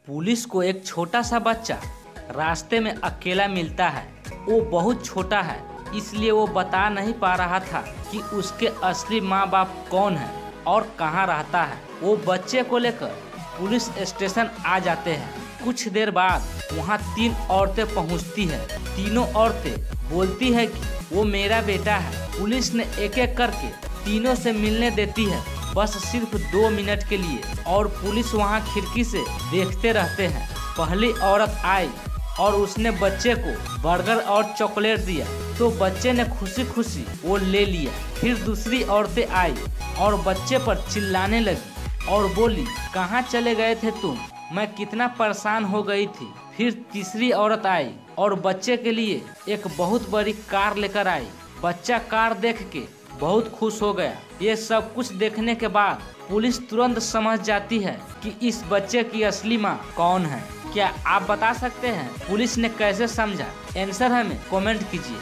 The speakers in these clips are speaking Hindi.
पुलिस को एक छोटा सा बच्चा रास्ते में अकेला मिलता है। वो बहुत छोटा है, इसलिए वो बता नहीं पा रहा था कि उसके असली माँ बाप कौन है और कहाँ रहता है। वो बच्चे को लेकर पुलिस स्टेशन आ जाते हैं। कुछ देर बाद वहाँ 3 औरतें पहुँचती है। तीनों औरतें बोलती है कि वो मेरा बेटा है। पुलिस ने एक एक करके तीनों से मिलने देती है, बस सिर्फ 2 मिनट के लिए, और पुलिस वहाँ खिड़की से देखते रहते हैं। पहली औरत आई और उसने बच्चे को बर्गर और चॉकलेट दिया, तो बच्चे ने खुशी खुशी वो ले लिया। फिर दूसरी औरतें आई और बच्चे पर चिल्लाने लगी और बोली, कहाँ चले गए थे तुम, मैं कितना परेशान हो गई थी। फिर तीसरी औरत आई और बच्चे के लिए एक बहुत बड़ी कार लेकर आई। बच्चा कार देख के बहुत खुश हो गया। ये सब कुछ देखने के बाद पुलिस तुरंत समझ जाती है कि इस बच्चे की असली माँ कौन है। क्या आप बता सकते हैं पुलिस ने कैसे समझा? आंसर हमें कमेंट कीजिए।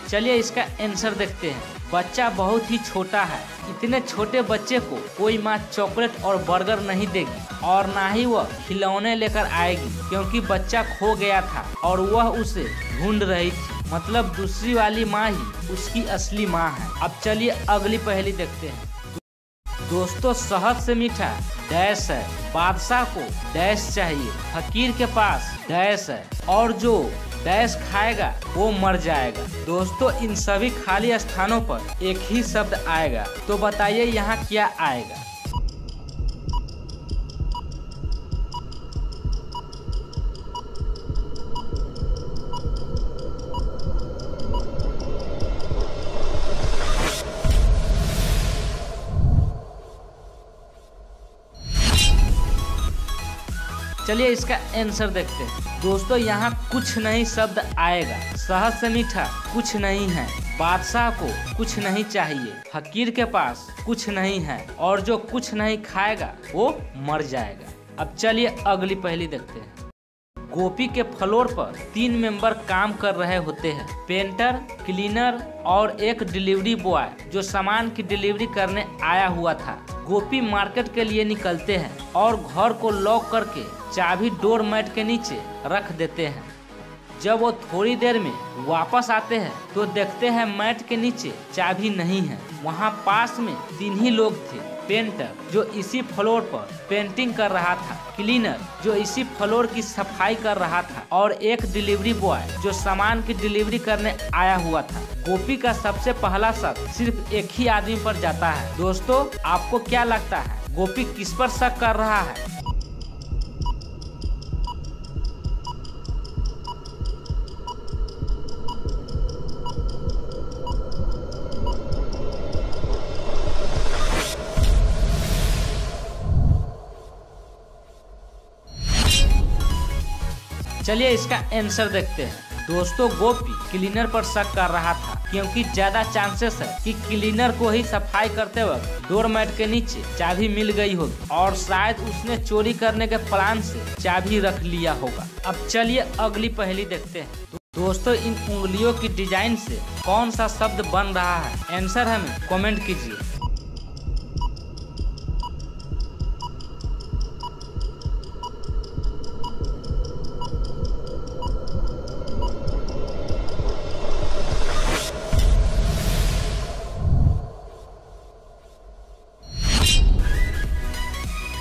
चलिए इसका आंसर देखते हैं। बच्चा बहुत ही छोटा है। इतने छोटे बच्चे को कोई माँ चॉकलेट और बर्गर नहीं देगी और ना ही वह खिलौने लेकर आएगी, क्योंकि बच्चा खो गया था और वह उसे ढूंढ रही थी। मतलब दूसरी वाली माँ ही उसकी असली माँ है। अब चलिए अगली पहेली देखते हैं। दोस्तों, शहद से मीठा डैश है, बादशाह को डैश चाहिए, फकीर के पास डैश है, और जो डैश खाएगा वो मर जाएगा। दोस्तों, इन सभी खाली स्थानों पर एक ही शब्द आएगा, तो बताइए यहाँ क्या आएगा? चलिए इसका आंसर देखते हैं। दोस्तों, यहाँ कुछ नहीं शब्द आएगा। शहद से मीठा कुछ नहीं है, बादशाह को कुछ नहीं चाहिए, फकीर के पास कुछ नहीं है, और जो कुछ नहीं खाएगा वो मर जाएगा। अब चलिए अगली पहेली देखते हैं। गोपी के फ्लोर पर 3 मेंबर काम कर रहे होते हैं, पेंटर, क्लीनर और एक डिलीवरी बॉय जो सामान की डिलीवरी करने आया हुआ था। गोपी मार्केट के लिए निकलते हैं और घर को लॉक करके चाबी डोर मैट के नीचे रख देते हैं। जब वो थोड़ी देर में वापस आते हैं तो देखते हैं मैट के नीचे चाबी नहीं है। वहाँ पास में 3 ही लोग थे, पेंटर जो इसी फ्लोर पर पेंटिंग कर रहा था, क्लीनर जो इसी फ्लोर की सफाई कर रहा था, और एक डिलीवरी बॉय जो सामान की डिलीवरी करने आया हुआ था। गोपी का सबसे पहला शक सिर्फ एक ही आदमी पर जाता है। दोस्तों, आपको क्या लगता है गोपी किस पर शक कर रहा है? चलिए इसका आंसर देखते हैं। दोस्तों, गोपी क्लीनर पर शक कर रहा था, क्योंकि ज्यादा चांसेस है कि क्लीनर को ही सफाई करते वक्त डोर मैट के नीचे चाबी मिल गई होगी, और शायद उसने चोरी करने के प्लान से चाबी रख लिया होगा। अब चलिए अगली पहेली देखते हैं। दोस्तों, इन उंगलियों की डिजाइन से कौन सा शब्द बन रहा है? आंसर हमें कमेंट कीजिए।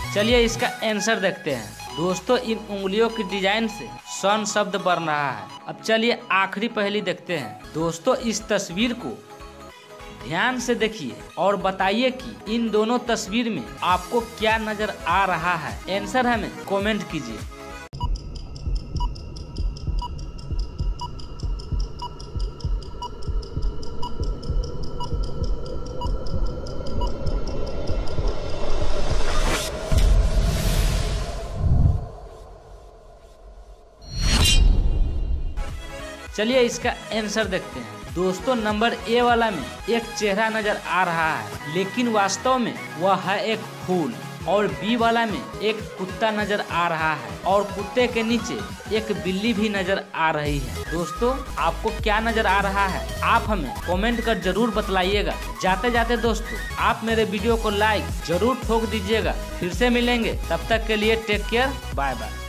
चलिए इसका आंसर देखते हैं। दोस्तों, इन उंगलियों की डिजाइन से सन शब्द बन रहा है। अब चलिए आखिरी पहेली देखते हैं। दोस्तों, इस तस्वीर को ध्यान से देखिए और बताइए कि इन दोनों तस्वीर में आपको क्या नजर आ रहा है। आंसर हमें कमेंट कीजिए। चलिए इसका आंसर देखते हैं। दोस्तों, नंबर ए वाला में एक चेहरा नजर आ रहा है, लेकिन वास्तव में वह है एक फूल। और बी वाला में एक कुत्ता नजर आ रहा है और कुत्ते के नीचे एक बिल्ली भी नजर आ रही है। दोस्तों आपको क्या नजर आ रहा है आप हमें कमेंट कर जरूर बतलाइएगा। जाते जाते दोस्तों आप मेरे वीडियो को लाइक जरूर ठोक दीजिएगा। फिर से मिलेंगे, तब तक के लिए टेक केयर, बाय बाय।